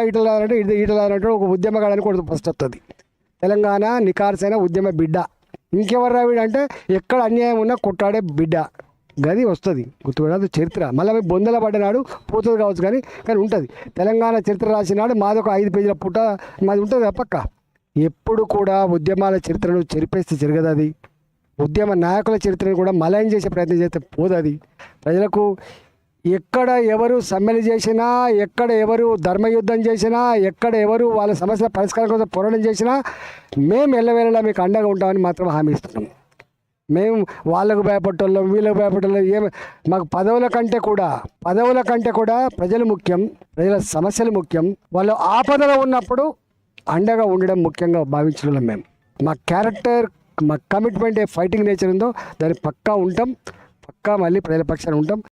ఈటలారంటే ఈటలారంటే ఒక ఉద్యమగాడని కొడుకు ఫస్ట్ వస్తుంది. తెలంగాణ నికార్సైన ఉద్యమ బిడ్డ. ఇంకెవరు వీడంటే ఎక్కడ అన్యాయం ఉన్నా కొట్టాడే బిడ్డ. గది వస్తుంది గుర్తుపెట్టదు. చరిత్ర మళ్ళీ బొందల పడ్డనాడు పోతుంది కావచ్చు, కానీ ఉంటుంది. తెలంగాణ చరిత్ర రాసినాడు మాది ఒక 5 పేజీల పుట్ట మాది ఉంటుంది పక్క. ఎప్పుడు కూడా ఉద్యమాల చరిత్రను చెరిపేస్తే జరగదు. అది ఉద్యమ నాయకుల చరిత్రను కూడా మలయం చేసే ప్రయత్నం చేస్తే పోదు. అది ప్రజలకు ఎక్కడ ఎవరు సమ్మెలు చేసినా, ఎక్కడ ఎవరు ధర్మయుద్ధం చేసినా, ఎక్కడ ఎవరు వాళ్ళ సమస్యల పరిష్కారం కోసం పోరాటం చేసినా మేము ఎల్లవేళలా మీకు అండగా ఉంటామని మాత్రం హామీ ఇస్తున్నాం. మేము వాళ్ళకు భయపడటోళ్ళం, వీళ్ళకు భయపడటోళ్ళం ఏమి మాకు పదవుల కంటే కూడా ప్రజలు ముఖ్యం, ప్రజల సమస్యలు ముఖ్యం. వాళ్ళు ఆపదలో ఉన్నప్పుడు అండగా ఉండడం ముఖ్యంగా భావించడం. మేము మా క్యారెక్టర్, మా కమిట్మెంట్ ఏ ఫైటింగ్ నేచర్ ఉందో దాన్ని పక్కా ఉంటాం, పక్కా మళ్ళీ ప్రజల పక్షాన ఉంటాం.